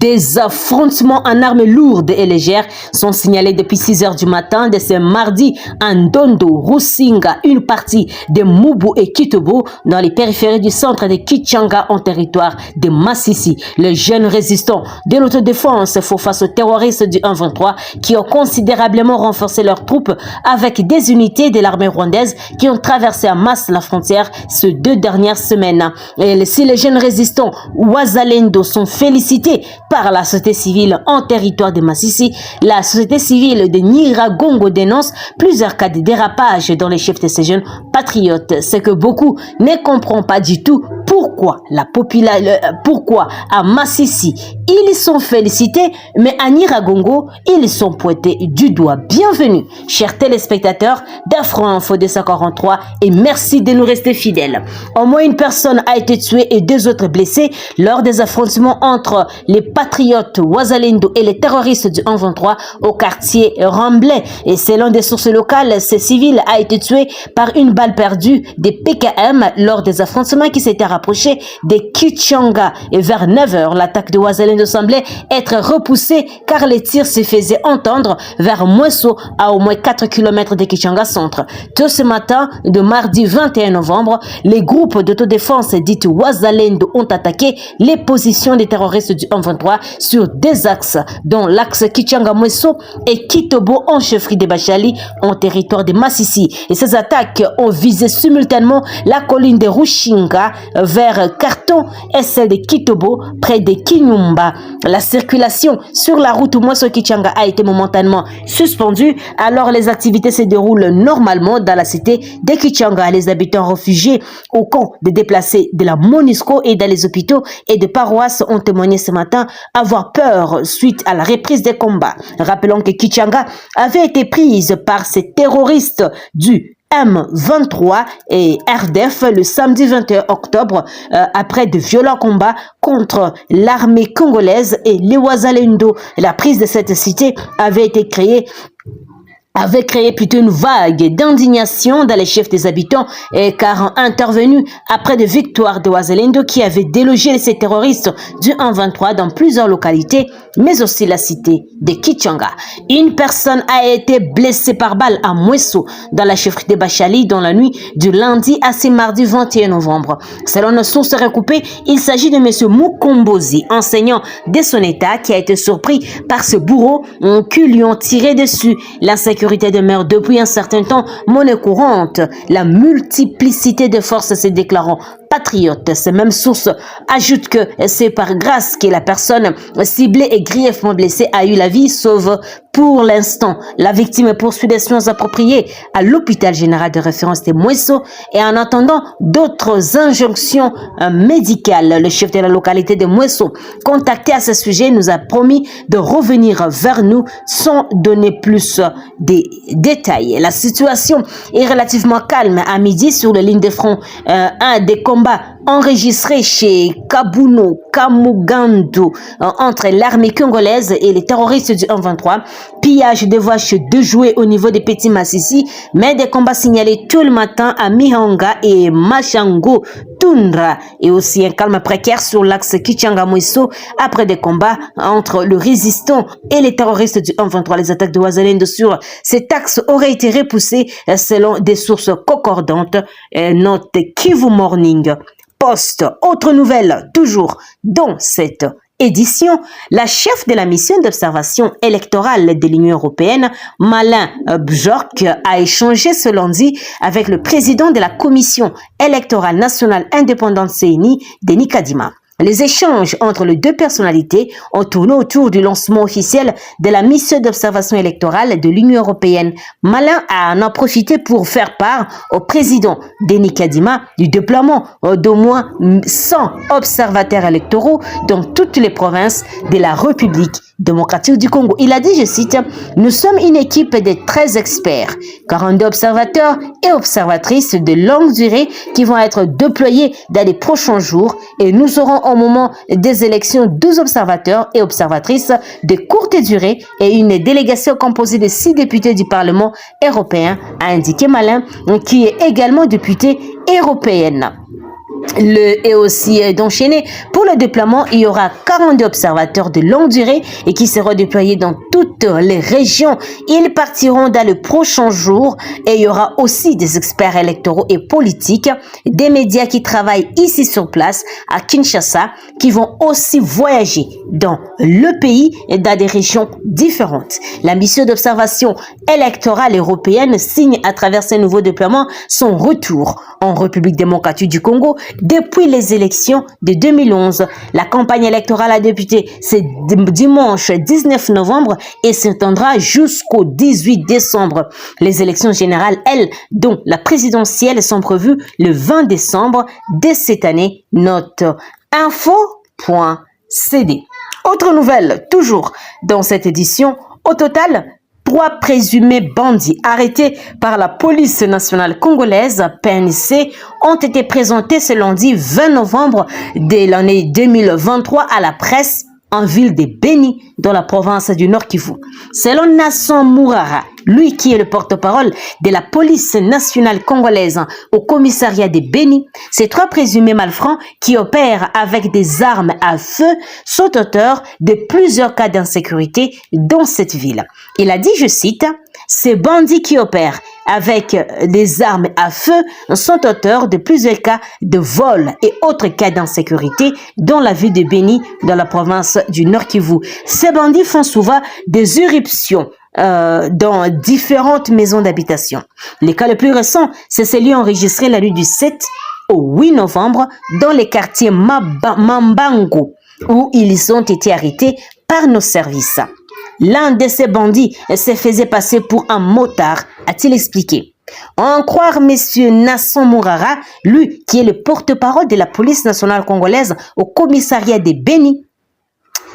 Des affrontements en armes lourdes et légères sont signalés depuis 6 heures du matin de ce mardi à Ndondo, Rusinga, une partie de Mubu et Kitobo dans les périphéries du centre de Kichanga en territoire de Massissi. Les jeunes résistants de l'autodéfense font face aux terroristes du 1-23 qui ont considérablement renforcé leurs troupes avec des unités de l'armée rwandaise qui ont traversé en masse la frontière ces 2 dernières semaines. Et si les jeunes résistants Wazalendo sont félicités par la société civile en territoire de Massissi, la société civile de Nyiragongo dénonce plusieurs cas de dérapage dans les chefs de ces jeunes patriotes. C'est que beaucoup ne comprennent pas du tout pourquoi pourquoi à Massissi ils sont félicités, mais à Nyiragongo ils sont pointés du doigt. Bienvenue, chers téléspectateurs d'Afro Info 243 et merci de nous rester fidèles. Au moins une personne a été tuée et 2 autres blessés lors des affrontements entre les patriotes Wazalendo et les terroristes du 1-23 au quartier Ramblay. Et selon des sources locales, ce civil a été tué par une balle perdue des PKM lors des affrontements qui s'étaient rapprochés de Kichanga. Et vers 9 h, l'attaque de Wazalendo semblait être repoussée car les tirs se faisaient entendre vers Mweso à au moins 4 km de Kichanga centre. Tout ce matin de mardi 21 novembre, les groupes d'autodéfense dites Wazalendo ont attaqué les positions des terroristes du 1-23 sur 2 axes, dont l'axe Kichanga-Mweso et Kitobo en chefferie de Bachali en territoire de Massissi. Et ces attaques ont visé simultanément la colline de Rushinga vers Karton et celle de Kitobo près de Kinyumba. La circulation sur la route Mweso-Kichanga a été momentanément suspendue alors les activités se déroulent normalement dans la cité de Kichanga. Les habitants réfugiés au camp de déplacés de la MONUSCO et dans les hôpitaux et de paroisses ont témoigné ce matin avoir peur suite à la reprise des combats. Rappelons que Kichanga avait été prise par ces terroristes du M23 et RDF le samedi 21 octobre après de violents combats contre l'armée congolaise et les Wazalendo. La prise de cette cité avait créé plutôt une vague d'indignation dans les chefs des habitants car intervenu après de victoires de Wazalendo qui avait délogé ces terroristes du 1-23 dans plusieurs localités, mais aussi la cité de Kichanga. Une personne a été blessée par balle à Mweso dans la chefferie de Bachali dans la nuit du lundi à ce mardi 21 novembre. Selon nos sources recoupées, il s'agit de M. Mukombozi, enseignant de son état, qui a été surpris par ce bourreau qui lui ont tiré dessus. L'insécurité demeure depuis un certain temps monnaie courante. La multiplicité de forces se déclarant patriotes. Ces mêmes sources ajoutent que c'est par grâce que la personne ciblée et grièvement blessée a eu la vie sauve pour l'instant. La victime poursuit des soins appropriés à l'hôpital général de référence de Mweso et en attendant d'autres injonctions médicales. Le chef de la localité de Mweso, contacté à ce sujet, nous a promis de revenir vers nous sans donner plus de détails. La situation est relativement calme à midi sur la ligne de front. Un des combats enregistrés chez Kabuno, Kamugando entre l'armée congolaise et les terroristes du 1-23, pillage de vaches de jouets au niveau des petits Massissi, mais des combats signalés tout le matin à Mihanga et Machango Tundra et aussi un calme précaire sur l'axe Kichanga-Mweso après des combats entre le résistant et les terroristes du 1-23. Les attaques de Wazalendo sur cet axe auraient été repoussées selon des sources concordantes. Note Kivu Morning Post. Autre nouvelle, toujours dans cette édition, la chef de la mission d'observation électorale de l'Union européenne, Malin Bjork, a échangé ce lundi avec le président de la Commission électorale nationale indépendante CENI, Denis Kadima. Les échanges entre les 2 personnalités ont tourné autour du lancement officiel de la mission d'observation électorale de l'Union européenne. Malin en a profité pour faire part au président Denis Kadima du déploiement d'au moins 100 observateurs électoraux dans toutes les provinces de la République démocratique du Congo. Il a dit, je cite, « Nous sommes une équipe de 13 experts, 42 observateurs et observatrices de longue durée qui vont être déployés dans les prochains jours et nous aurons au moment des élections 12 observateurs et observatrices de courte durée et une délégation composée de 6 députés du Parlement européen, a indiqué Malin, qui est également députée européenne. et aussi d'enchaîner. Pour le déploiement, il y aura 42 observateurs de longue durée et qui seront déployés dans toutes les régions. Ils partiront dans le prochain jour et il y aura aussi des experts électoraux et politiques, des médias qui travaillent ici sur place à Kinshasa, qui vont aussi voyager dans le pays et dans des régions différentes. La mission d'observation électorale européenne signe à travers ces nouveaux déploiements son retour en République démocratique du Congo depuis les élections de 2011. La campagne électorale a débuté ce dimanche 19 novembre et s'étendra jusqu'au 18 décembre. Les élections générales, elles, dont la présidentielle, sont prévues le 20 décembre de cette année. Note info.cd. Autre nouvelle, toujours dans cette édition, au total, 3 présumés bandits arrêtés par la police nationale congolaise, PNC, ont été présentés ce lundi 20 novembre de l'année 2023 à la presse en ville de Beni, dans la province du Nord Kivu. Selon Nasson Mourara, lui qui est le porte-parole de la police nationale congolaise au commissariat de Beni, ces 3 présumés malfrats qui opèrent avec des armes à feu sont auteurs de plusieurs cas d'insécurité dans cette ville. Il a dit, je cite, « Ces bandits qui opèrent avec des armes à feu sont auteurs de plusieurs cas de vol et autres cas d'insécurité dans la ville de Beni, dans la province du Nord Kivu. Ces bandits font souvent des irruptions dans différentes maisons d'habitation. Le cas le plus récent, c'est celui enregistré la nuit du 7 au 8 novembre dans les quartiers Mambango, où ils ont été arrêtés par nos services. L'un de ces bandits se faisait passer pour un motard, a-t-il expliqué. En croire M. Nasson Mourara, lui qui est le porte-parole de la police nationale congolaise au commissariat de Beni,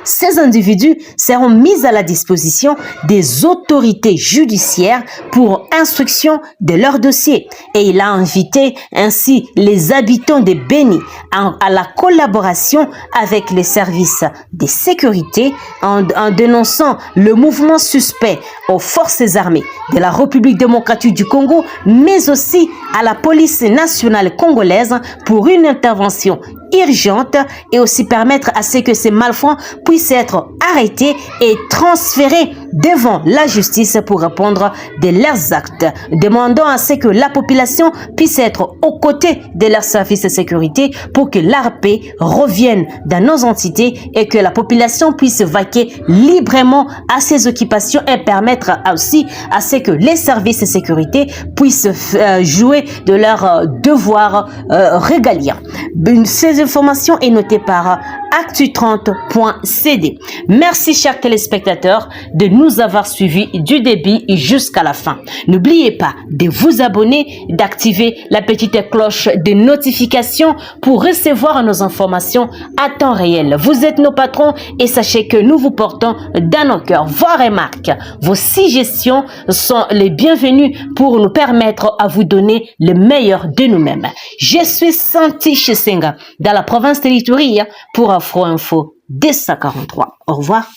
ces individus seront mis à la disposition des autorités judiciaires pour instruction de leur dossier. Et il a invité ainsi les habitants de Beni à la collaboration avec les services de sécurité en dénonçant le mouvement suspect aux forces armées de la République démocratique du Congo, mais aussi à la police nationale congolaise pour une intervention urgente et aussi permettre à ce que ces malfrats puissent être arrêtés et transférés devant la justice pour répondre de leurs actes. Demandons à ce que la population puisse être aux côtés de leurs services de sécurité pour que la paix revienne dans nos entités et que la population puisse vaquer librement à ses occupations et permettre aussi à ce que les services de sécurité puissent jouer de leurs devoirs régaliens. Ces informations est notée par actu30.cd. Merci chers téléspectateurs de nous avoir suivis du début jusqu'à la fin. N'oubliez pas de vous abonner, d'activer la petite cloche de notification pour recevoir nos informations à temps réel. Vous êtes nos patrons et sachez que nous vous portons dans nos cœurs. Vos remarques, vos suggestions sont les bienvenues pour nous permettre à vous donner le meilleur de nous-mêmes. Je suis Santi Chesenga dans la province de l'Ituri pour Afro Info 243. Au revoir.